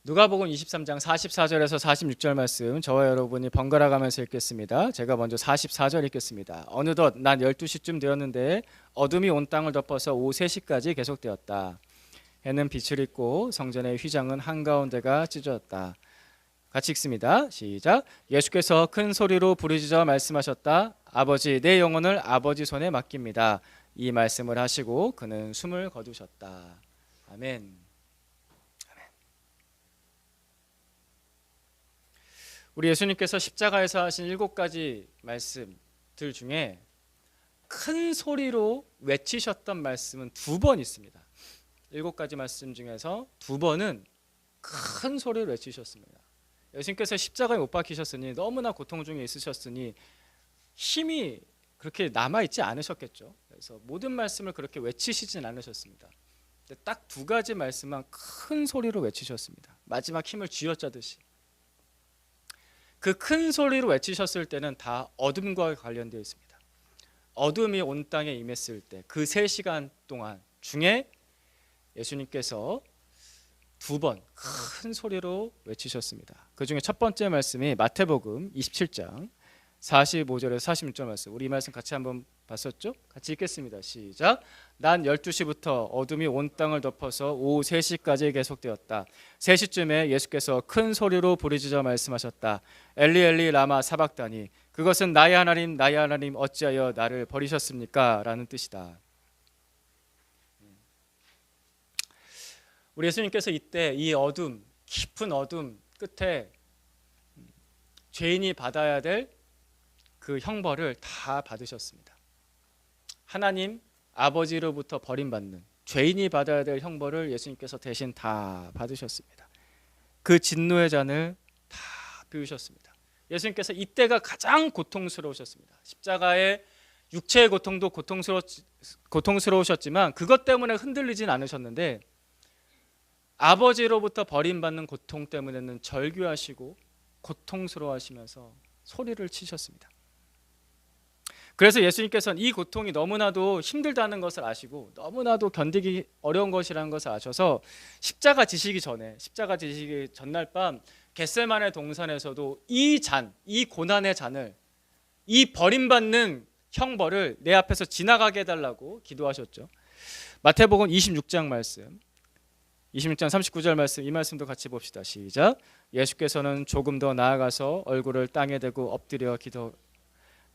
누가복음 23장 44절에서 46절 말씀 저와 여러분이 번갈아 가면서 읽겠습니다. 제가 먼저 44절 읽겠습니다. 어느덧 낮 12시쯤 되었는데 어둠이 온 땅을 덮어서 오후 3시까지 계속되었다. 해는 빛을 잇고 성전의 휘장은 한가운데가 찢어졌다. 같이 읽습니다. 시작. 예수께서 큰 소리로 부르짖어 말씀하셨다. 아버지, 내 영혼을 아버지 손에 맡깁니다. 이 말씀을 하시고 그는 숨을 거두셨다. 아멘. 우리 예수님께서 십자가에서 하신 7가지 말씀들 중에 큰 소리로 외치셨던 말씀은 2번 있습니다. 7가지 말씀 중에서 2번은 큰 소리로 외치셨습니다. 예수님께서 십자가에 못 박히셨으니 너무나 고통 중에 있으셨으니 힘이 그렇게 남아있지 않으셨겠죠. 그래서 모든 말씀을 그렇게 외치시진 않으셨습니다. 딱 2가지 말씀만 큰 소리로 외치셨습니다. 마지막 힘을 쥐어짜듯이. 그 큰 소리로 외치셨을 때는 다 어둠과 관련되어 있습니다. 어둠이 온 땅에 임했을 때 그 3시간 동안 중에 예수님께서 2번 큰 소리로 외치셨습니다. 그 중에 첫 번째 말씀이 마태복음 27장 45절에서 46절 말씀. 우리 이 말씀 같이 한번 봤었죠? 같이 읽겠습니다. 시작. 낮 12시부터 어둠이 온 땅을 덮어서 오후 3시까지 계속되었다. 3시쯤에 예수께서 큰 소리로 부르짖어 말씀하셨다. 엘리 엘리 라마 사박다니. 그것은 나의 하나님 어찌하여 나를 버리셨습니까? 라는 뜻이다. 우리 예수님께서 이때 이 어둠, 깊은 어둠 끝에 죄인이 받아야 될 그 형벌을 다 받으셨습니다. 하나님 아버지로부터 버림받는 죄인이 받아야 될 형벌을 예수님께서 대신 다 받으셨습니다. 그 진노의 잔을 다 비우셨습니다. 예수님께서 이때가 가장 고통스러우셨습니다. 십자가의 육체의 고통도 고통스러우셨지만 그것 때문에 흔들리진 않으셨는데 아버지로부터 버림받는 고통 때문에는 절규하시고 고통스러워하시면서 소리를 치셨습니다. 그래서 예수님께서는 이 고통이 너무나도 힘들다는 것을 아시고 너무나도 견디기 어려운 것이라는 것을 아셔서 십자가 지시기 전날 밤 겟세마네 동산에서도 이 고난의 잔을, 이 버림받는 형벌을 내 앞에서 지나가게 해달라고 기도하셨죠. 마태복음 26장 말씀 26장 39절 말씀, 이 말씀도 같이 봅시다. 시작. 예수께서는 조금 더 나아가서 얼굴을 땅에 대고 엎드려 기도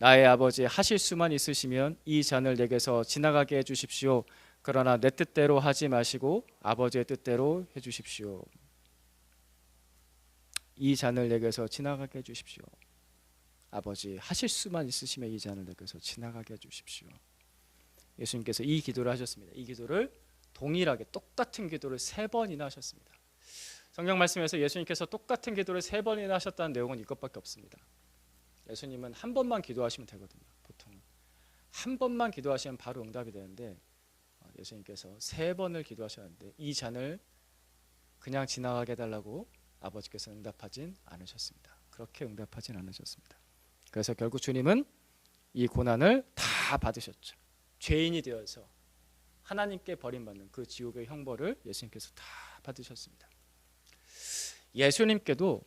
나의 아버지 하실 수만 있으시면 이 잔을 내게서 지나가게 해주십시오. 그러나 내 뜻대로 하지 마시고 아버지의 뜻대로 해주십시오. 이 잔을 내게서 지나가게 해주십시오. 아버지 하실 수만 있으시면 이 잔을 내게서 지나가게 해주십시오. 예수님께서 이 기도를 하셨습니다. 이 기도를 동일하게 똑같은 기도를 3번이나 하셨습니다. 성경 말씀에서 예수님께서 똑같은 기도를 3번이나 하셨다는 내용은 이것밖에 없습니다. 예수님은 한 번만 기도하시면 되거든요. 보통은 한 번만 기도하시면 바로 응답이 되는데 예수님께서 3번을 기도하셨는데 이 잔을 그냥 지나가게 해달라고 아버지께서 응답하진 않으셨습니다. 그렇게 응답하진 않으셨습니다. 그래서 결국 주님은 이 고난을 다 받으셨죠. 죄인이 되어서 하나님께 버림받는 그 지옥의 형벌을 예수님께서 다 받으셨습니다. 예수님께도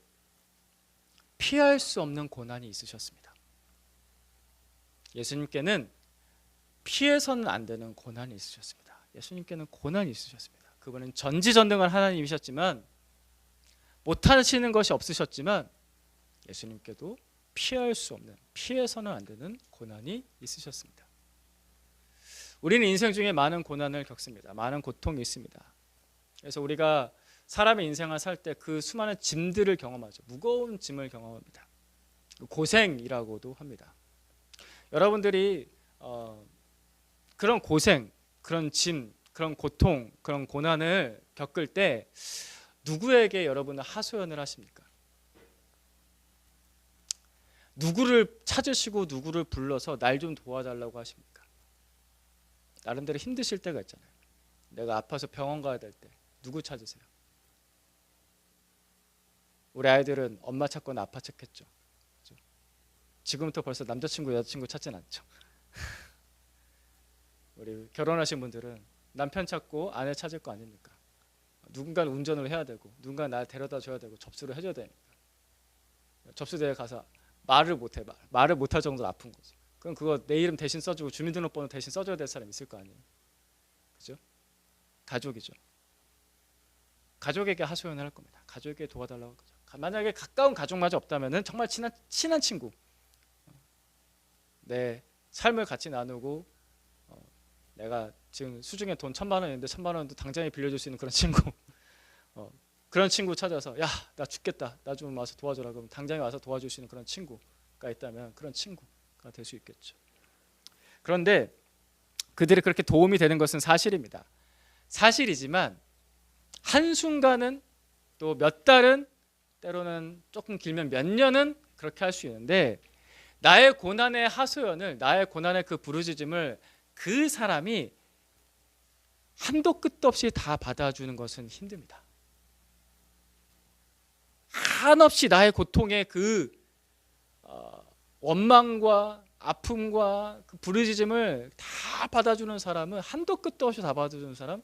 피할 수 없는 고난이 있으셨습니다. 예수님께는 피해서는 안 되는 고난이 있으셨습니다. 예수님께는 고난이 있으셨습니다. 그분은 전지전능한 하나님이셨지만 못하시는 것이 없으셨지만 예수님께도 피할 수 없는, 피해서는 안 되는 고난이 있으셨습니다. 우리는 인생 중에 많은 고난을 겪습니다. 많은 고통이 있습니다. 그래서 우리가 사람의 인생을 살 때 그 수많은 짐들을 경험하죠. 무거운 짐을 경험합니다. 고생이라고도 합니다. 여러분들이 그런 고생, 그런 짐, 그런 고통, 그런 고난을 겪을 때 누구에게 여러분은 하소연을 하십니까? 누구를 찾으시고 누구를 불러서 날 좀 도와달라고 하십니까? 나름대로 힘드실 때가 있잖아요. 내가 아파서 병원 가야 될 때 누구 찾으세요? 우리 아이들은 엄마 찾거나 아빠 찾겠죠. 그렇죠? 지금부터 벌써 남자친구 여자친구 찾진 않죠. 우리 결혼하신 분들은 남편 찾고 아내 찾을 거 아닙니까? 누군가는 운전을 해야 되고 누군가 날 데려다 줘야 되고 접수를 해줘야 되니까 접수대에 가서 말을 못해. 말을 못할 정도로 아픈 거죠. 그럼 그거 내 이름 대신 써주고 주민등록번호 대신 써줘야 될 사람 있을 거 아니에요. 그죠? 가족이죠. 가족에게 하소연을 할 겁니다. 가족에게 도와달라고 할 거죠. 만약에 가까운 가족마저 없다면은 정말 친한 친구, 내 삶을 같이 나누고 내가 지금 수중에 돈 1,000만 원 있는데 1,000만 원도 당장에 빌려줄 수 있는 그런 친구, 그런 친구 찾아서 야, 나 죽겠다, 나 좀 와서 도와줘라. 그럼 당장에 와서 도와줄 수 있는 그런 친구가 있다면 그런 친구가 될 수 있겠죠. 그런데 그들이 그렇게 도움이 되는 것은 사실입니다. 사실이지만 한순간은, 또 몇 달은, 때로는 조금 길면 몇 년은 그렇게 할 수 있는데, 나의 고난의 하소연을, 나의 고난의 그 부르짖음을 그 사람이 한도 끝도 없이 다 받아주는 것은 힘듭니다. 한없이 나의 고통의 그 원망과 아픔과 그 부르짖음을 다 받아주는 사람은, 한도 끝도 없이 다 받아주는 사람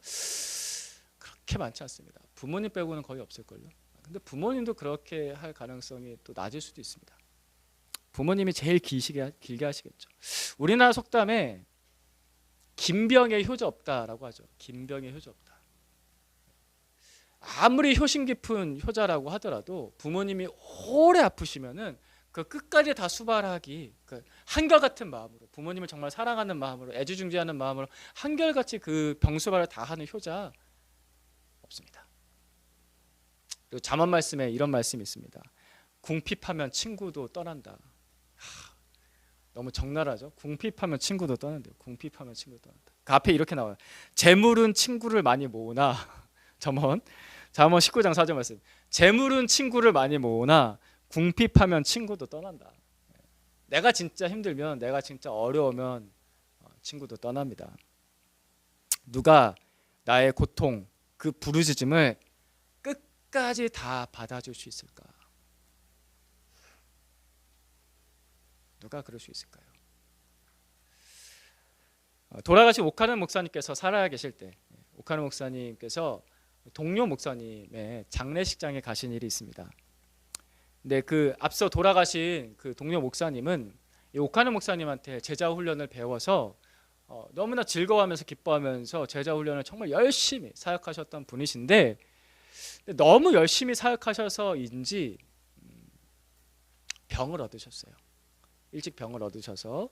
그렇게 많지 않습니다. 부모님 빼고는 거의 없을걸요. 근데 부모님도 그렇게 할 가능성이 또 낮을 수도 있습니다. 부모님이 제일 길게 하시겠죠. 우리나라 속담에 긴병에 효자 없다라고 하죠. 긴병에 효자 없다. 아무리 효심 깊은 효자라고 하더라도 부모님이 오래 아프시면은 그 끝까지 다 수발하기, 그 한결같은 마음으로, 부모님을 정말 사랑하는 마음으로, 애지중지하는 마음으로 한결같이 그 병수발을 다 하는 효자 없습니다. 그리고 잠언 말씀에 이런 말씀이 있습니다. 궁핍하면 친구도 떠난다. 너무 적나라하죠. 궁핍하면 친구도 떠난대요. 궁핍하면 친구도 떠난다. 그 앞에 이렇게 나와요. 재물은 친구를 많이 모으나 잠언 19장 4절 말씀. 재물은 친구를 많이 모으나 궁핍하면 친구도 떠난다. 내가 진짜 힘들면, 내가 진짜 어려우면 친구도 떠납니다. 누가 나의 고통, 그 부르짖음을 끝까지 다 받아줄 수 있을까? 누가 그럴 수 있을까요? 돌아가신 오카는 목사님께서 살아 계실 때, 오카는 목사님께서 동료 목사님의 장례식장에 가신 일이 있습니다. 근데 그 앞서 돌아가신 그 동료 목사님은 이 오카는 목사님한테 제자 훈련을 배워서 너무나 즐거워하면서 기뻐하면서 제자 훈련을 정말 열심히 사역하셨던 분이신데, 너무 열심히 사역하셔서인지 병을 얻으셨어요. 일찍 병을 얻으셔서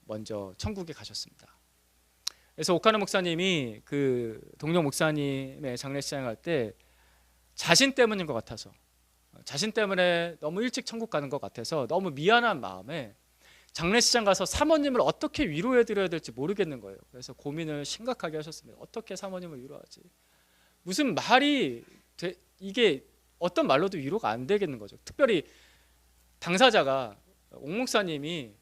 먼저 천국에 가셨습니다. 그래서 오카는 목사님이 그 동료 목사님의 장례식장에 갈 때 자신 때문인 것 같아서, 자신 때문에 너무 일찍 천국 가는 것 같아서 너무 미안한 마음에 장례식장 가서 사모님을 어떻게 위로해 드려야 될지 모르겠는 거예요. 그래서 고민을 심각하게 하셨습니다. 어떻게 사모님을 위로하지? 무슨 말이 이게 어떤 말로도 위로가 안 되겠는 거죠. 특별히 당사자가 옥 목사님이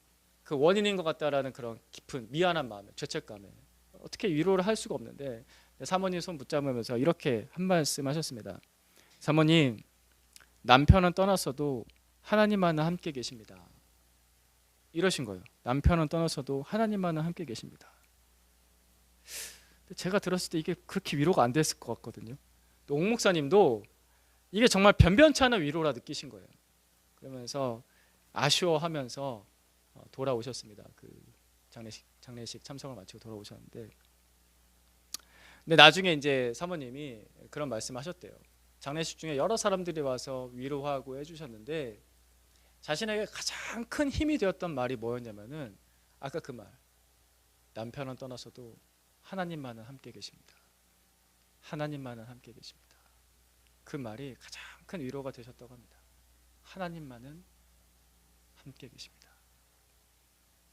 그 원인인 것 같다라는 그런 깊은 미안한 마음에, 죄책감에 어떻게 위로를 할 수가 없는데, 사모님 손 붙잡으면서 이렇게 한 말씀 하셨습니다. 사모님, 남편은 떠났어도 하나님만은 함께 계십니다. 이러신 거예요. 남편은 떠났어도 하나님만은 함께 계십니다. 제가 들었을 때 이게 그렇게 위로가 안 됐을 것 같거든요. 옥 목사님도 이게 정말 변변치 않은 위로라 느끼신 거예요. 그러면서 아쉬워하면서 돌아오셨습니다. 그 장례식 참석을 마치고 돌아오셨는데, 근데 나중에 이제 사모님이 그런 말씀하셨대요. 장례식 중에 여러 사람들이 와서 위로하고 해주셨는데 자신에게 가장 큰 힘이 되었던 말이 뭐였냐면은 아까 그 말, 남편은 떠나서도 하나님만은 함께 계십니다. 하나님만은 함께 계십니다. 그 말이 가장 큰 위로가 되셨다고 합니다. 하나님만은 함께 계십니다.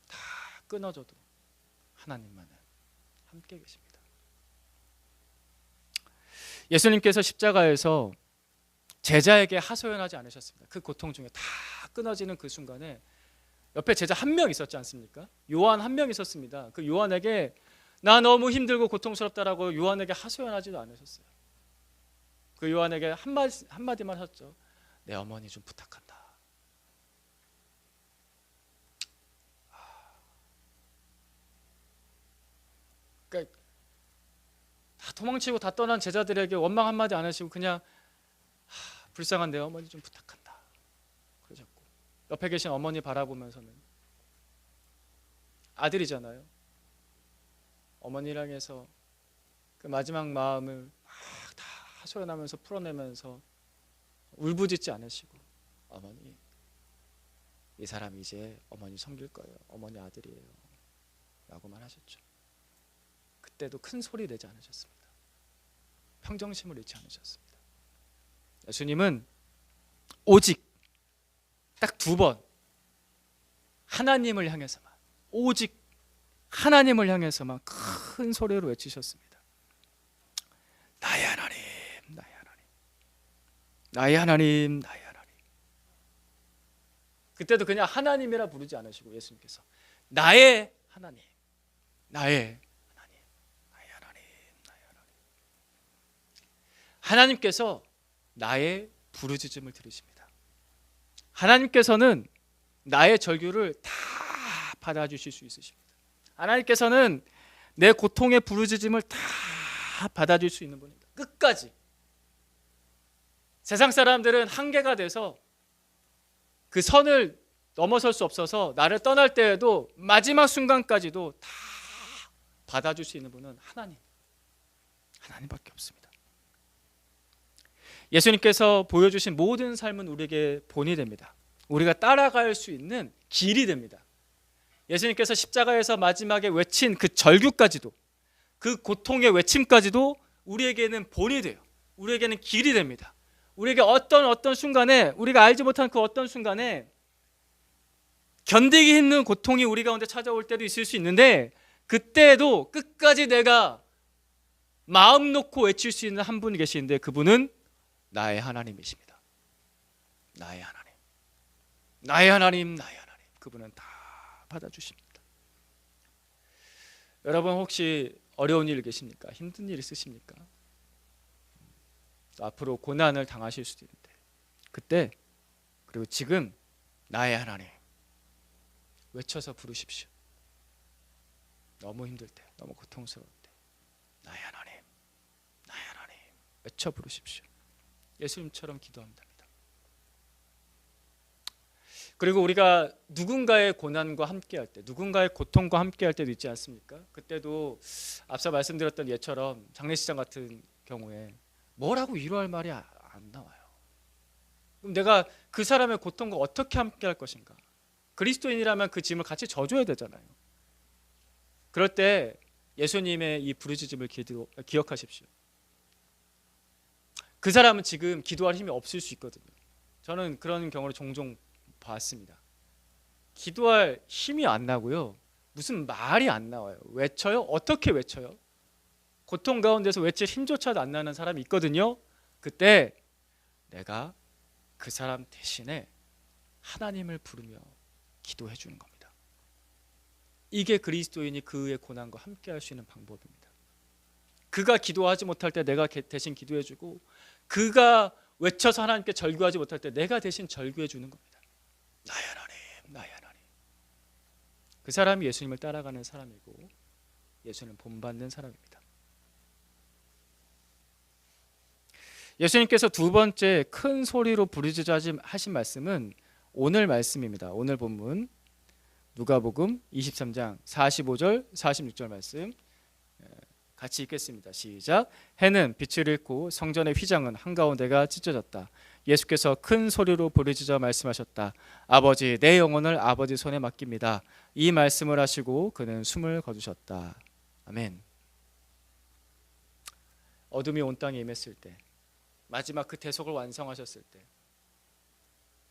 다 끊어져도 하나님만은 함께 계십니다. 예수님께서 십자가에서 제자에게 하소연하지 않으셨습니다. 그 고통 중에 다 끊어지는 그 순간에 옆에 제자 한 명 있었지 않습니까? 요한 한 명 있었습니다. 그 요한에게 나 너무 힘들고 고통스럽다라고 요한에게 하소연하지도 않으셨어요. 그 요한에게 한마디만 하셨죠. 내 어머니 좀 부탁한다. 그러니까 도망치고 다 떠난 제자들에게 원망 한마디 안 하시고 그냥 불쌍한데 어머니 좀 부탁한다 그러셨고, 옆에 계신 어머니 바라보면서는 아들이잖아요. 어머니랑 해서 그 마지막 마음을 막 다 하소연하면서 풀어내면서 울부짖지 않으시고, 어머니, 이 사람 이제 어머니 섬길 거예요. 어머니 아들이에요. 라고만 하셨죠. 그때도 큰 소리 내지 않으셨습니다. 평정심을 잃지 않으셨습니다. 예수님은 오직 딱 2번 하나님을 향해서만, 오직 하나님을 향해서만 큰 소리로 외치셨습니다. 나의 하나님, 나의 하나님, 나의 하나님, 나의 하나님. 그때도 그냥 하나님이라 부르지 않으시고 예수님께서 나의 하나님, 나의 하나님, 나의 하나님, 나의 하나님. 하나님께서 나의 부르짖음을 들으십니다. 하나님께서는 나의 절규를 다 받아주실 수 있으십니다. 하나님께서는 내 고통의 부르짖음을 다 받아줄 수 있는 분입니다. 끝까지. 세상 사람들은 한계가 돼서 그 선을 넘어설 수 없어서 나를 떠날 때에도 마지막 순간까지도 다 받아줄 수 있는 분은 하나님밖에 없습니다. 예수님께서 보여주신 모든 삶은 우리에게 본이 됩니다. 우리가 따라갈 수 있는 길이 됩니다. 예수님께서 십자가에서 마지막에 외친 그 절규까지도, 그 고통의 외침까지도 우리에게는 본이 돼요. 우리에게는 길이 됩니다. 우리에게 어떤 순간에, 우리가 알지 못한 그 어떤 순간에 견디기 힘든 고통이 우리 가운데 찾아올 때도 있을 수 있는데, 그때도 끝까지 내가 마음 놓고 외칠 수 있는 한 분이 계시는데, 그분은 나의 하나님이십니다. 나의 하나님, 나의 하나님, 나의 하나님. 그분은 다 받아주십니다. 여러분 혹시 어려운 일 계십니까? 힘든 일 있으십니까? 앞으로 고난을 당하실 수도 있는데, 그때 그리고 지금 나의 하나님 외쳐서 부르십시오. 너무 힘들 때, 너무 고통스러울 때 나의 하나님, 나의 하나님 외쳐 부르십시오. 예수님처럼 기도하면 됩니다. 그리고 우리가 누군가의 고난과 함께할 때, 누군가의 고통과 함께할 때도 있지 않습니까? 그때도 앞서 말씀드렸던 예처럼 장례식장 같은 경우에 뭐라고 위로할 말이 안 나와요. 그럼 내가 그 사람의 고통과 어떻게 함께할 것인가? 그리스도인이라면 그 짐을 같이 져줘야 되잖아요. 그럴 때 예수님의 이 부르짖음을 기억하십시오. 그 사람은 지금 기도할 힘이 없을 수 있거든요. 저는 그런 경우를 종종 봤습니다. 기도할 힘이 안 나고요. 무슨 말이 안 나와요. 외쳐요? 어떻게 외쳐요? 고통 가운데서 외칠 힘조차도 안 나는 사람이 있거든요. 그때 내가 그 사람 대신에 하나님을 부르며 기도해 주는 겁니다. 이게 그리스도인이 그의 고난과 함께 할 수 있는 방법입니다. 그가 기도하지 못할 때 내가 대신 기도해 주고, 그가 외쳐서 하나님께 절규하지 못할 때 내가 대신 절규해 주는 겁니다. 나의 하나님, 나의 하나님. 그 사람이 예수님을 따라가는 사람이고 예수님을 본받는 사람입니다. 예수님께서 2번째 큰 소리로 부르짖어 하신 말씀은 오늘 말씀입니다. 오늘 본문 누가복음 23장 45절 46절 말씀 같이 읽겠습니다. 시작. 해는 빛을 잃고 성전의 휘장은 한가운데가 찢어졌다. 예수께서 큰 소리로 부르짖어 말씀하셨다. 아버지, 내 영혼을 아버지 손에 맡깁니다. 이 말씀을 하시고 그는 숨을 거두셨다. 아멘. 어둠이 온 땅에 임했을 때, 마지막 그 대속을 완성하셨을 때,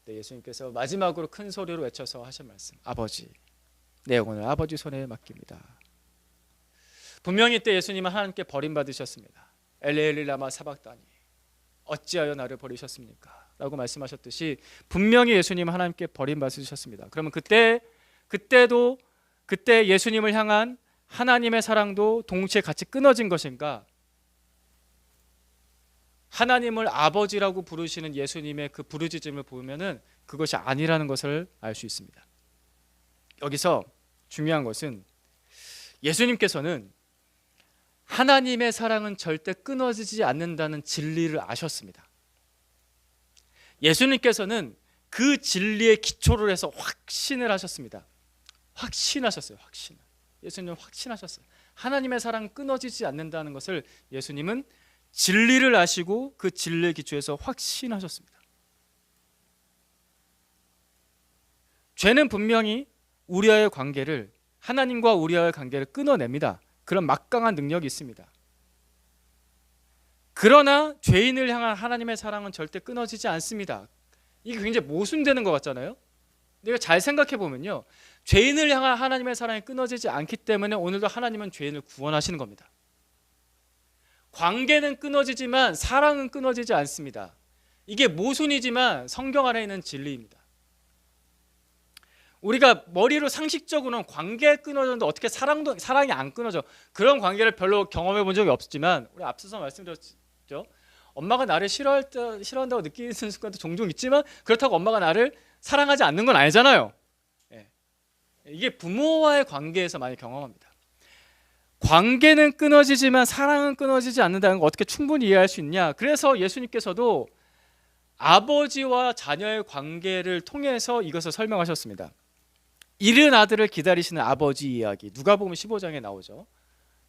예수님께서 마지막으로 큰 소리로 외쳐서 하신 말씀, 아버지, 내 영혼을 아버지 손에 맡깁니다. 분명히 때 예수님은 하나님께 버림받으셨습니다. 엘리 라마 사박다니, 어찌하여 나를 버리셨습니까? 라고 말씀하셨듯이 분명히 예수님은 하나님께 버림받으셨습니다. 그러면 그때 예수님을 향한 하나님의 사랑도 동시에 같이 끊어진 것인가? 하나님을 아버지라고 부르시는 예수님의 그 부르짖음을 보면은 그것이 아니라는 것을 알 수 있습니다. 여기서 중요한 것은 예수님께서는 하나님의 사랑은 절대 끊어지지 않는다는 진리를 아셨습니다. 예수님께서는 그 진리에 기초를 해서 확신을 하셨습니다. 확신하셨어요. 예수님은 확신하셨어요. 하나님의 사랑은 끊어지지 않는다는 것을 예수님은 진리를 아시고 그 진리의 기초에서 확신하셨습니다. 죄는 분명히 우리와의 관계를, 하나님과 우리와의 관계를 끊어냅니다. 그런 막강한 능력이 있습니다. 그러나 죄인을 향한 하나님의 사랑은 절대 끊어지지 않습니다. 이게 굉장히 모순되는 것 같잖아요. 내가 잘 생각해 보면요, 죄인을 향한 하나님의 사랑이 끊어지지 않기 때문에 오늘도 하나님은 죄인을 구원하시는 겁니다. 관계는 끊어지지만 사랑은 끊어지지 않습니다. 이게 모순이지만 성경 안에 있는 진리입니다. 우리가 머리로 상식적으로는 관계 끊어졌는데 어떻게 사랑이 안 끊어져? 그런 관계를 별로 경험해 본 적이 없지만, 우리 앞서서 말씀드렸죠. 엄마가 나를 싫어한다고 느끼는 순간도 종종 있지만, 그렇다고 엄마가 나를 사랑하지 않는 건 아니잖아요. 이게 부모와의 관계에서 많이 경험합니다. 관계는 끊어지지만 사랑은 끊어지지 않는다는 걸 어떻게 충분히 이해할 수 있냐? 그래서 예수님께서도 아버지와 자녀의 관계를 통해서 이것을 설명하셨습니다. 이른 아들을 기다리시는 아버지 이야기, 누가복음 15장에 나오죠.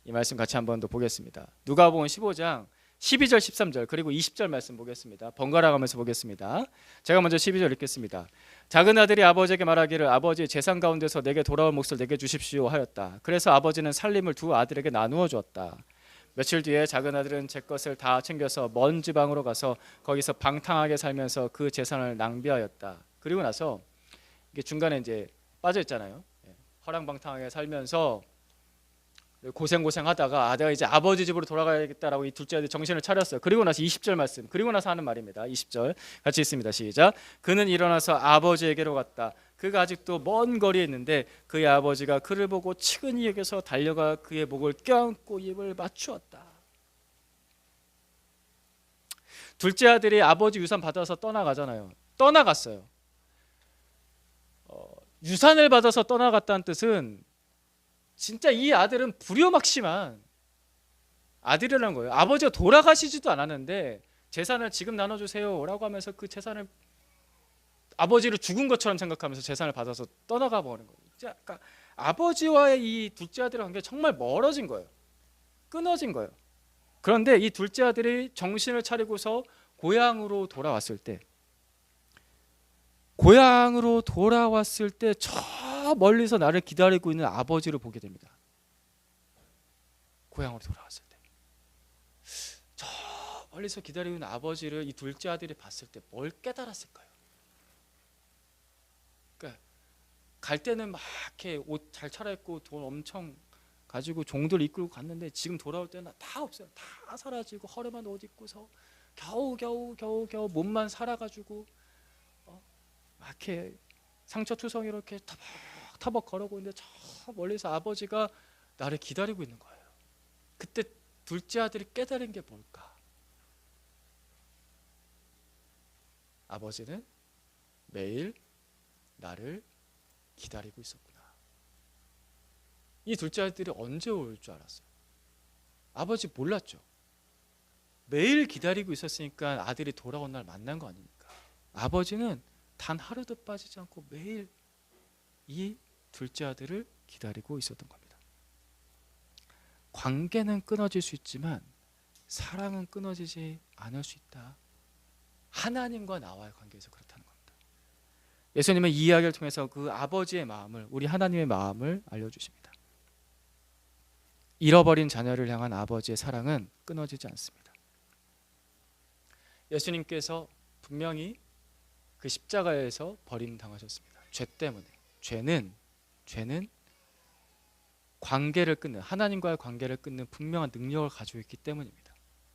이 말씀 같이 한번 더 보겠습니다. 누가복음 15장 12절 13절 그리고 20절 말씀 보겠습니다. 번갈아 가면서 보겠습니다. 제가 먼저 12절 읽겠습니다. 작은 아들이 아버지에게 말하기를 아버지 재산 가운데서 내게 돌아올 몫을 내게 주십시오 하였다. 그래서 아버지는 살림을 두 아들에게 나누어 주었다. 며칠 뒤에 작은 아들은 제 것을 다 챙겨서 먼 지방으로 가서 거기서 방탕하게 살면서 그 재산을 낭비하였다. 그리고 나서 이게 중간에 이제 빠져 있잖아요. 허랑방탕하게 살면서 고생하다가 내가 이제 아버지 집으로 돌아가야겠다라고 이 둘째 아들이 정신을 차렸어요. 그리고 나서 20절 말씀, 그리고 나서 하는 말입니다. 20절 같이 읽습니다. 시작. 그는 일어나서 아버지에게로 갔다. 그가 아직도 먼 거리에 있는데 그의 아버지가 그를 보고 측은히 여겨서 달려가 그의 목을 껴안고 입을 맞추었다. 둘째 아들이 아버지 유산 받아서 떠나가잖아요. 떠나갔어요. 유산을 받아서 떠나갔다는 뜻은 진짜 이 아들은 불효막심한 아들이라는 거예요. 아버지가 돌아가시지도 않았는데 재산을 지금 나눠주세요 라고 하면서 그 재산을 아버지를 죽은 것처럼 생각하면서 재산을 받아서 떠나가 버리는 거예요. 그러니까 아버지와의 이 둘째 아들의 관계가 정말 멀어진 거예요. 끊어진 거예요. 그런데 이 둘째 아들이 정신을 차리고서 고향으로 돌아왔을 때 저 멀리서 나를 기다리고 있는 아버지를 보게 됩니다. 고향으로 돌아왔을 때 저 멀리서 기다리고 있는 아버지를 이 둘째 아들이 봤을 때 뭘 깨달았을까요? 그러니까 갈 때는 막 이렇게 옷 잘 차려입고 돈 엄청 가지고 종들 이끌고 갔는데 지금 돌아올 때는 다 없어요. 다 사라지고 허름한 옷 입고서 겨우 몸만 살아가지고 막 이렇게 상처투성이로 이렇게 타벅타벅 걸어오고 있는데 저 멀리서 아버지가 나를 기다리고 있는 거예요. 그때 둘째 아들이 깨달은 게 뭘까? 아버지는 매일 나를 기다리고 있었구나. 이 둘째 아들이 언제 올 줄 알았어요? 아버지 몰랐죠. 매일 기다리고 있었으니까 아들이 돌아온 날 만난 거 아닙니까? 아버지는 단 하루도 빠지지 않고 매일 이 둘째 아들을 기다리고 있었던 겁니다. 관계는 끊어질 수 있지만 사랑은 끊어지지 않을 수 있다. 하나님과 나와의 관계에서 그렇다는 겁니다. 예수님은 이 이야기를 통해서 그 아버지의 마음을, 우리 하나님의 마음을 알려주십니다. 잃어버린 자녀를 향한 아버지의 사랑은 끊어지지 않습니다. 예수님께서 분명히 그 십자가에서 버림당하셨습니다. 죄 때문에. 죄는 관계를 끊는, 하나님과의 관계를 끊는 분명한 능력을 가지고 있기 때문입니다.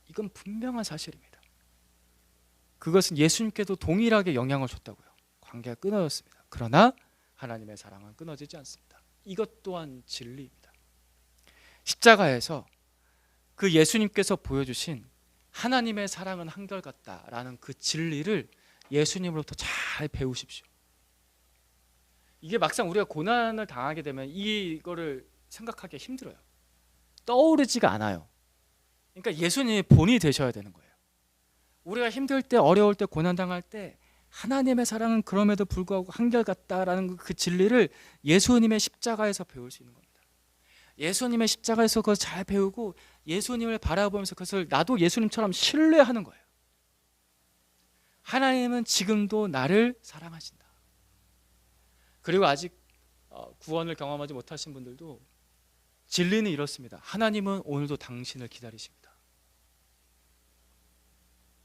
이건 분명한 사실입니다. 그것은 예수님께도 동일하게 영향을 줬다고요. 관계가 끊어졌습니다. 그러나 하나님의 사랑은 끊어지지 않습니다. 이것 또한 진리입니다. 십자가에서 그 예수님께서 보여주신 하나님의 사랑은 한결같다라는 그 진리를 예수님으로부터 잘 배우십시오. 이게 막상 우리가 고난을 당하게 되면 이거를 생각하기 힘들어요. 떠오르지가 않아요. 그러니까 예수님이 본이 되셔야 되는 거예요. 우리가 힘들 때, 어려울 때, 고난당할 때 하나님의 사랑은 그럼에도 불구하고 한결같다라는 그 진리를 예수님의 십자가에서 배울 수 있는 겁니다. 예수님의 십자가에서 그걸 잘 배우고 예수님을 바라보면서 그것을 나도 예수님처럼 신뢰하는 거예요. 하나님은 지금도 나를 사랑하신다. 그리고 아직 구원을 경험하지 못하신 분들도 진리는 이렇습니다. 하나님은 오늘도 당신을 기다리십니다.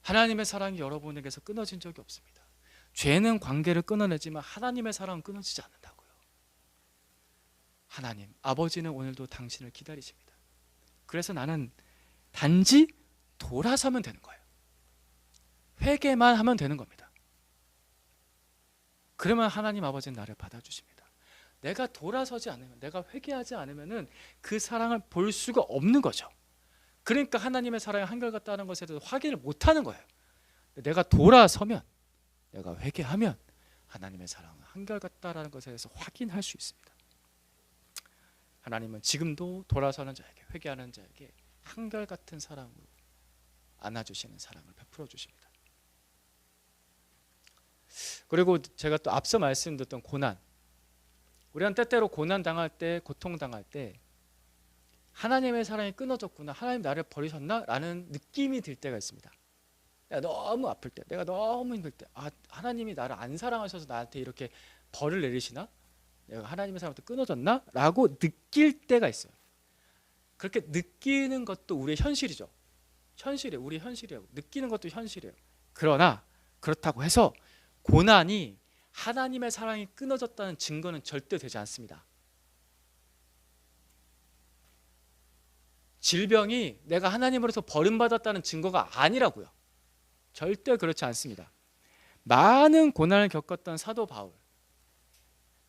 하나님의 사랑이 여러분에게서 끊어진 적이 없습니다. 죄는 관계를 끊어내지만 하나님의 사랑은 끊어지지 않는다고요. 하나님, 아버지는 오늘도 당신을 기다리십니다. 그래서 나는 단지 돌아서면 되는 거예요. 회개만 하면 되는 겁니다. 그러면 하나님 아버지는 나를 받아주십니다. 내가 돌아서지 않으면, 내가 회개하지 않으면 그 사랑을 볼 수가 없는 거죠. 그러니까 하나님의 사랑이 한결같다는 것에 대해서 확인을 못하는 거예요. 내가 돌아서면, 내가 회개하면 하나님의 사랑은 한결같다는 것에 대해서 확인할 수 있습니다. 하나님은 지금도 돌아서는 자에게, 회개하는 자에게 한결같은 사랑으로 안아주시는 사랑을 베풀어 주십니다. 그리고 제가 또 앞서 말씀드렸던 고난, 우리는 때때로 고난 당할 때, 고통 당할 때 하나님의 사랑이 끊어졌구나, 하나님 나를 버리셨나? 라는 느낌이 들 때가 있습니다. 내가 너무 아플 때, 내가 너무 힘들 때, 하나님이 나를 안 사랑하셔서 나한테 이렇게 벌을 내리시나? 내가 하나님의 사랑부터 끊어졌나? 라고 느낄 때가 있어요. 그렇게 느끼는 것도 우리의 현실이죠. 현실이에요. 우리 현실이에요. 느끼는 것도 현실이에요. 그러나 그렇다고 해서 고난이 하나님의 사랑이 끊어졌다는 증거는 절대 되지 않습니다. 질병이 내가 하나님으로부터 버림받았다는 증거가 아니라고요. 절대 그렇지 않습니다. 많은 고난을 겪었던 사도 바울,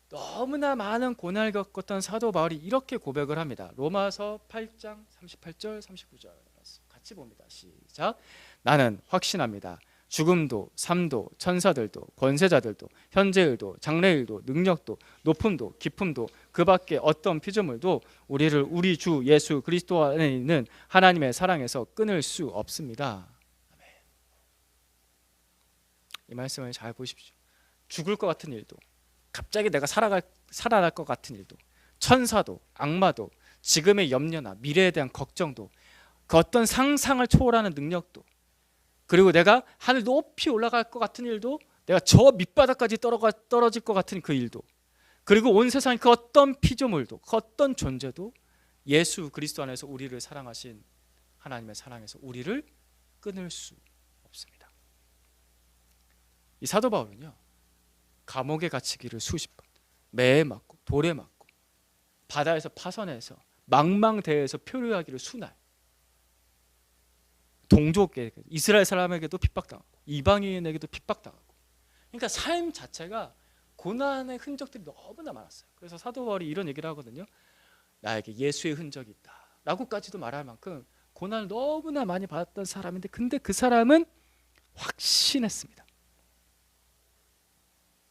너무나 많은 고난을 겪었던 사도 바울이 이렇게 고백을 합니다. 로마서 8장 38절 39절 같이 봅니다. 시작. 나는 확신합니다. 죽음도 삶도 천사들도 권세자들도 현재일도 장래일도 능력도 높음도 깊음도 그 밖에 어떤 피조물도 우리를 우리 주 예수 그리스도 안에 있는 하나님의 사랑에서 끊을 수 없습니다. 아멘. 이 말씀을 잘 보십시오. 죽을 것 같은 일도, 갑자기 내가 살아날 것 같은 일도, 천사도 악마도 지금의 염려나 미래에 대한 걱정도, 그 어떤 상상을 초월하는 능력도, 그리고 내가 하늘 높이 올라갈 것 같은 일도, 내가 저 밑바닥까지 떨어질 것 같은 그 일도, 그리고 온 세상의 그 어떤 피조물도, 그 어떤 존재도 예수 그리스도 안에서 우리를 사랑하신 하나님의 사랑에서 우리를 끊을 수 없습니다. 이 사도 바울은요, 감옥에 갇히기를 수십 번, 매에 맞고 돌에 맞고 바다에서 파선해서 망망대해에서 표류하기를 수날, 동족에게, 이스라엘 사람에게도 핍박당하고 이방인에게도 핍박당하고, 그러니까 삶 자체가 고난의 흔적들이 너무나 많았어요. 그래서 사도 바울이 이런 얘기를 하거든요. 나에게 예수의 흔적이 있다 라고까지도 말할 만큼 고난을 너무나 많이 받았던 사람인데, 근데 그 사람은 확신했습니다.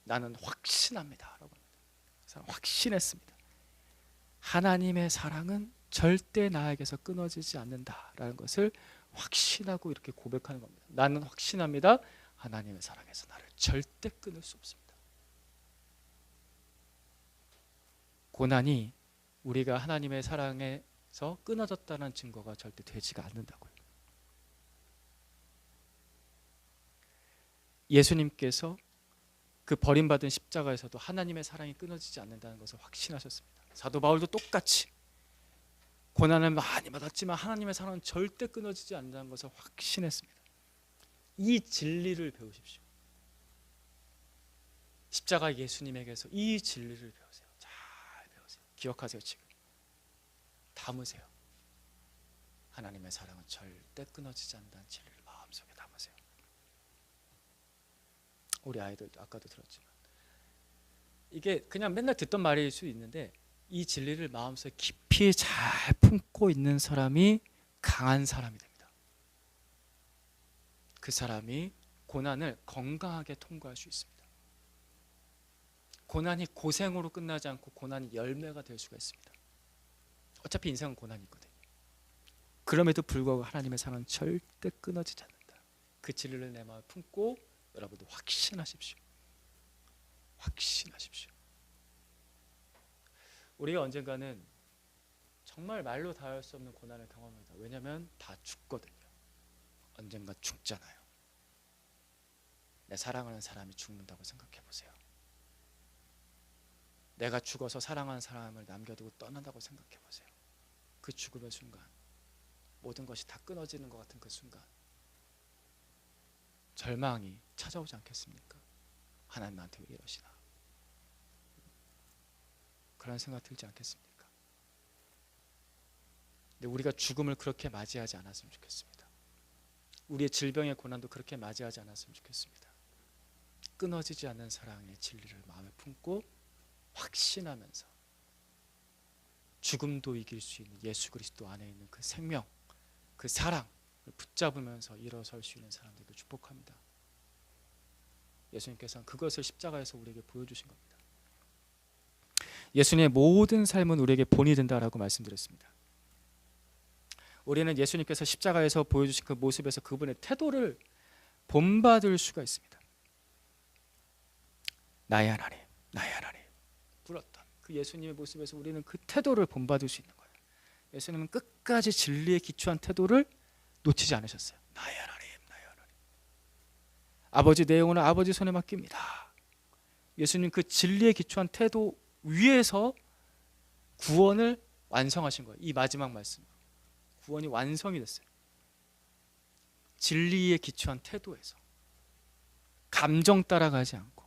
나는 확신합니다 라고 합니다. 그 사람 확신했습니다. 하나님의 사랑은 절대 나에게서 끊어지지 않는다라는 것을 확신하고 이렇게 고백하는 겁니다. 나는 확신합니다. 하나님의 사랑에서 나를 절대 끊을 수 없습니다. 고난이 우리가 하나님의 사랑에서 끊어졌다는 증거가 절대 되지가 않는다고요. 예수님께서 그 버림받은 십자가에서도 하나님의 사랑이 끊어지지 않는다는 것을 확신하셨습니다. 사도 바울도 똑같이 고난을 많이 받았지만 하나님의 사랑은 절대 끊어지지 않는다는 것을 확신했습니다. 이 진리를 배우십시오. 십자가 예수님에게서 이 진리를 배우세요. 잘 배우세요. 기억하세요. 지금 담으세요. 하나님의 사랑은 절대 끊어지지 않는다는 진리를 마음속에 담으세요. 우리 아이들도 아까도 들었지만 이게 그냥 맨날 듣던 말일 수 있는데, 이 진리를 마음속에 깊이 잘 품고 있는 사람이 강한 사람이 됩니다. 그 사람이 고난을 건강하게 통과할 수 있습니다. 고난이 고생으로 끝나지 않고 고난이 열매가 될 수가 있습니다. 어차피 인생은 고난이 있거든요. 그럼에도 불구하고 하나님의 사랑은 절대 끊어지지 않는다. 그 진리를 내 마음에 품고 여러분도 확신하십시오. 확신하십시오. 우리가 언젠가는 정말 말로 다할 수 없는 고난을 경험합니다. 왜냐하면 다 죽거든요. 언젠가 죽잖아요. 내 사랑하는 사람이 죽는다고 생각해 보세요. 내가 죽어서 사랑하는 사람을 남겨두고 떠난다고 생각해 보세요. 그 죽음의 순간, 모든 것이 다 끊어지는 것 같은 그 순간, 절망이 찾아오지 않겠습니까? 하나님 나한테 왜 이러시나? 그런 생각 들지 않겠습니까? 근데 우리가 죽음을 그렇게 맞이하지 않았으면 좋겠습니다. 우리의 질병의 고난도 그렇게 맞이하지 않았으면 좋겠습니다. 끊어지지 않는 사랑의 진리를 마음에 품고 확신하면서 죽음도 이길 수 있는 예수 그리스도 안에 있는 그 생명, 그 사랑을 붙잡으면서 일어설 수 있는 사람들을 축복합니다. 예수님께서는 그것을 십자가에서 우리에게 보여주신 겁니다. 예수님의 모든 삶은 우리에게 본이 된다라고 말씀드렸습니다. 우리는 예수님께서 십자가에서 보여주신 그 모습에서 그분의 태도를 본받을 수가 있습니다. 나의 하나님, 나의 하나님 불었던 그 예수님의 모습에서 우리는 그 태도를 본받을 수 있는 거예요. 예수님은 끝까지 진리에 기초한 태도를 놓치지 않으셨어요. 나의 하나님, 나의 하나님. 아버지, 내 영혼을 아버지 손에 맡깁니다. 예수님 그 진리에 기초한 태도 위에서 구원을 완성하신 거예요. 이 마지막 말씀, 구원이 완성이 됐어요. 진리에 기초한 태도에서 감정 따라가지 않고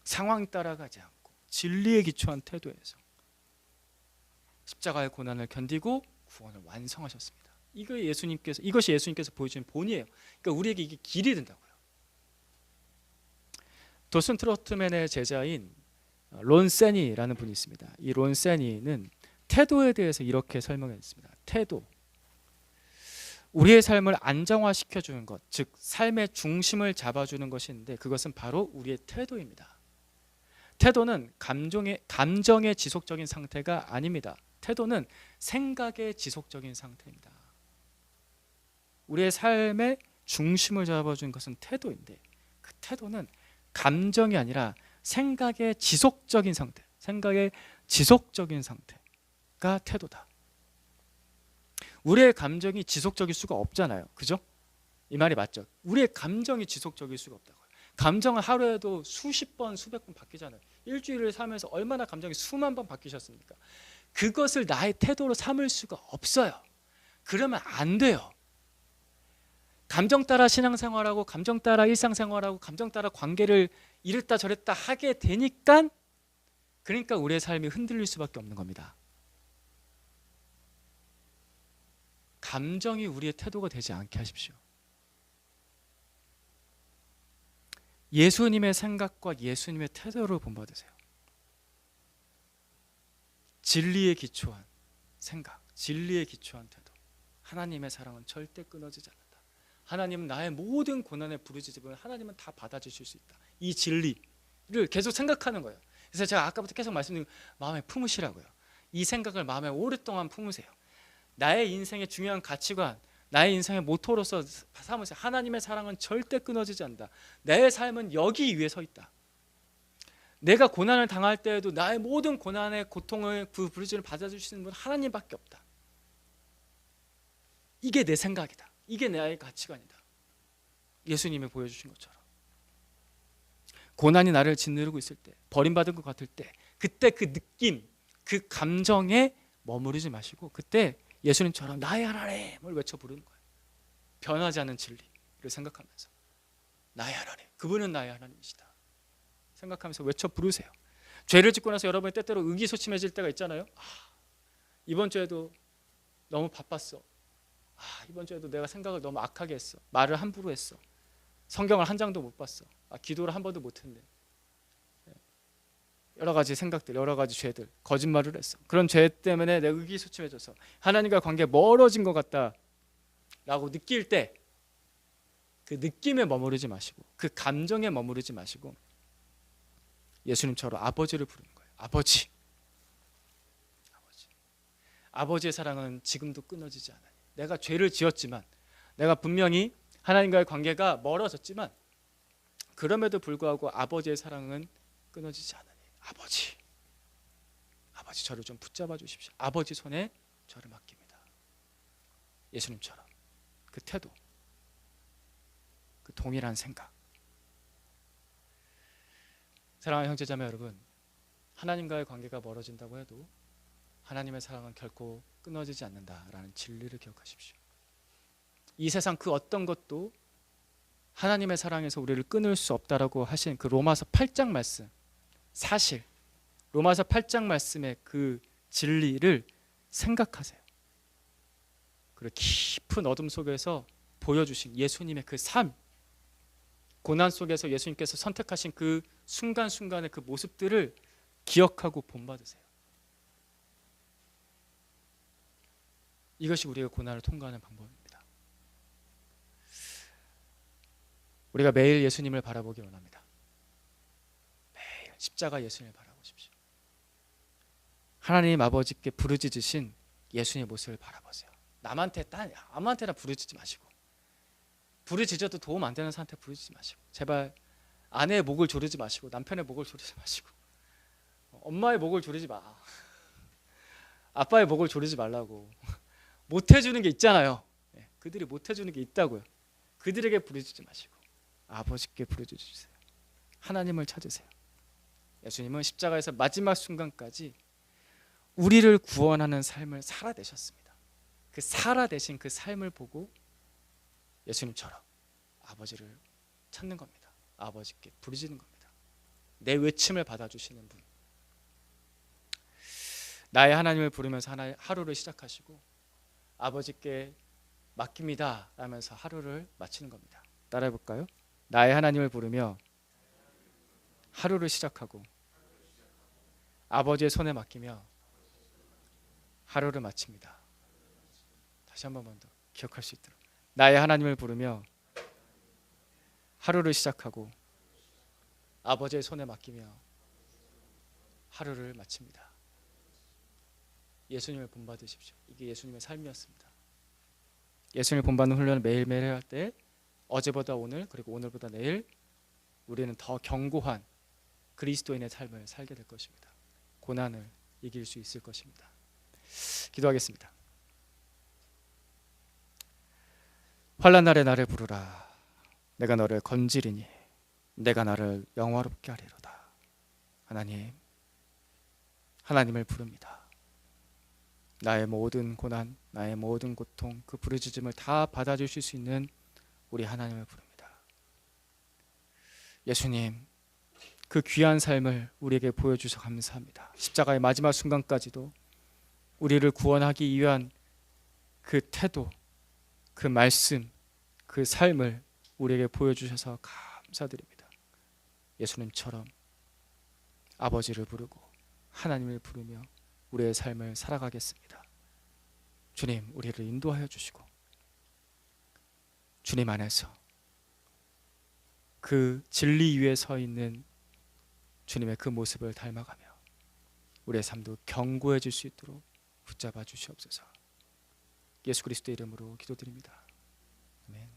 상황 따라가지 않고 진리에 기초한 태도에서 십자가의 고난을 견디고 구원을 완성하셨습니다. 이것이 예수님께서 보여주신 본이에요. 그러니까 우리에게 이게 길이 된다고요. 도슨 트로트맨의 제자인 론 세니라는 분이 있습니다. 이 론 세니는 태도에 대해서 이렇게 설명했습니다. 태도, 우리의 삶을 안정화시켜주는 것, 즉 삶의 중심을 잡아주는 것이 있는데 그것은 바로 우리의 태도입니다. 태도는 감정의 지속적인 상태가 아닙니다. 태도는 생각의 지속적인 상태입니다. 우리의 삶의 중심을 잡아주는 것은 태도인데 그 태도는 감정이 아니라 생각의 지속적인 상태, 생각의 지속적인 상태가 태도다. 우리의 감정이 지속적일 수가 없잖아요. 그죠? 이 말이 맞죠? 우리의 감정이 지속적일 수가 없다고요. 감정은 하루에도 수십 번, 수백 번 바뀌잖아요. 일주일을 살면서 얼마나 감정이 수만 번 바뀌셨습니까? 그것을 나의 태도로 삼을 수가 없어요. 그러면 안 돼요. 감정 따라 신앙생활하고 감정 따라 일상생활하고 감정 따라 관계를 이랬다 저랬다 하게 되니까 그러니까 우리의 삶이 흔들릴 수밖에 없는 겁니다. 감정이 우리의 태도가 되지 않게 하십시오. 예수님의 생각과 예수님의 태도를 본받으세요. 진리에 기초한 생각, 진리에 기초한 태도. 하나님의 사랑은 절대 끊어지지 않는다. 하나님은 나의 모든 고난의 부르짖음을 하나님은 다 받아주실 수 있다. 이 진리를 계속 생각하는 거예요. 그래서 제가 아까부터 계속 말씀드린 마음에 품으시라고요. 이 생각을 마음에 오랫동안 품으세요. 나의 인생의 중요한 가치관, 나의 인생의 모토로서 삼으세요. 하나님의 사랑은 절대 끊어지지 않는다. 내 삶은 여기 위에 서 있다. 내가 고난을 당할 때에도 나의 모든 고난의 고통을 그 부르짖음을 받아주시는 분 하나님밖에 없다. 이게 내 생각이다. 이게 나의 가치관이다. 예수님이 보여주신 것처럼 고난이 나를 짓누르고 있을 때, 버림받은 것 같을 때, 그때 그 느낌, 그 감정에 머무르지 마시고 그때 예수님처럼 나의 하나님을 외쳐 부르는 거예요. 변하지 않는 진리를 생각하면서 나의 하나님, 그분은 나의 하나님이시다 생각하면서 외쳐 부르세요. 죄를 짓고 나서 여러분이 때때로 의기소침해질 때가 있잖아요. 이번 주에도 너무 바빴어. 이번 주에도 내가 생각을 너무 악하게 했어. 말을 함부로 했어. 성경을 한 장도 못 봤어. 기도를 한 번도 못 했네. 여러 가지 생각들, 여러 가지 죄들, 거짓말을 했어. 그런 죄 때문에 내 의기소침해져서 하나님과 관계 멀어진 것 같다라고 느낄 때 그 느낌에 머무르지 마시고 그 감정에 머무르지 마시고 예수님처럼 아버지를 부르는 거예요. 아버지. 아버지의 사랑은 지금도 끊어지지 않아요. 내가 죄를 지었지만, 내가 분명히 하나님과의 관계가 멀어졌지만, 그럼에도 불구하고 아버지의 사랑은 끊어지지 않으니 아버지 저를 좀 붙잡아 주십시오. 아버지 손에 저를 맡깁니다. 예수님처럼 그 태도, 그 동일한 생각. 사랑하는 형제자매 여러분, 하나님과의 관계가 멀어진다고 해도 하나님의 사랑은 결코 끊어지지 않는다라는 진리를 기억하십시오. 이 세상 그 어떤 것도 하나님의 사랑에서 우리를 끊을 수 없다라고 하신 그 로마서 8장 말씀, 사실 로마서 8장 말씀의 그 진리를 생각하세요. 그리고 깊은 어둠 속에서 보여주신 예수님의 그 삶, 고난 속에서 예수님께서 선택하신 그 순간순간의 그 모습들을 기억하고 본받으세요. 이것이 우리가 고난을 통과하는 방법입니다. 우리가 매일 예수님을 바라보기 원합니다. 매일 십자가 예수님을 바라보십시오. 하나님 아버지께 부르짖으신 예수님의 모습을 바라보세요. 아무한테나 부르짖지 마시고, 부르짖어도 도움 안 되는 사람한테 부르짖지 마시고, 제발 아내의 목을 조르지 마시고, 남편의 목을 조르지 마시고, 엄마의 목을 조르지 마, 아빠의 목을 조르지 말라고. 못해주는 게 있잖아요. 그들이 못해주는 게 있다고요. 그들에게 부르짖지 마시고 아버지께 부르짖으세요. 하나님을 찾으세요. 예수님은 십자가에서 마지막 순간까지 우리를 구원하는 삶을 살아내셨습니다. 그 살아내신 그 삶을 보고 예수님처럼 아버지를 찾는 겁니다. 아버지께 부르짖는 겁니다. 내 외침을 받아주시는 분, 나의 하나님을 부르면서 하루를 시작하시고 아버지께 맡깁니다 라면서 하루를 마치는 겁니다. 따라해 볼까요? 나의 하나님을 부르며 하루를 시작하고 아버지의 손에 맡기며 하루를 마칩니다. 다시 한 번만 더 기억할 수 있도록, 나의 하나님을 부르며 하루를 시작하고 아버지의 손에 맡기며 하루를 마칩니다. 예수님을 본받으십시오. 이게 예수님의 삶이었습니다. 예수님을 본받는 훈련을 매일매일 할 때 어제보다 오늘, 그리고 오늘보다 내일 우리는 더 견고한 그리스도인의 삶을 살게 될 것입니다. 고난을 이길 수 있을 것입니다. 기도하겠습니다. 환난 날에 나를 부르라. 내가 너를 건지리니 내가 나를 영화롭게 하리로다. 하나님을 부릅니다. 나의 모든 고난, 나의 모든 고통, 그 부르짖음을 다 받아주실 수 있는 우리 하나님을 부릅니다. 예수님, 그 귀한 삶을 우리에게 보여주셔서 감사합니다. 십자가의 마지막 순간까지도 우리를 구원하기 위한 그 태도, 그 말씀, 그 삶을 우리에게 보여주셔서 감사드립니다. 예수님처럼 아버지를 부르고 하나님을 부르며 우리의 삶을 살아가겠습니다. 주님, 우리를 인도하여 주시고 주님 안에서 그 진리 위에 서 있는 주님의 그 모습을 닮아가며 우리의 삶도 견고해질 수 있도록 붙잡아 주시옵소서. 예수 그리스도의 이름으로 기도드립니다. 아멘.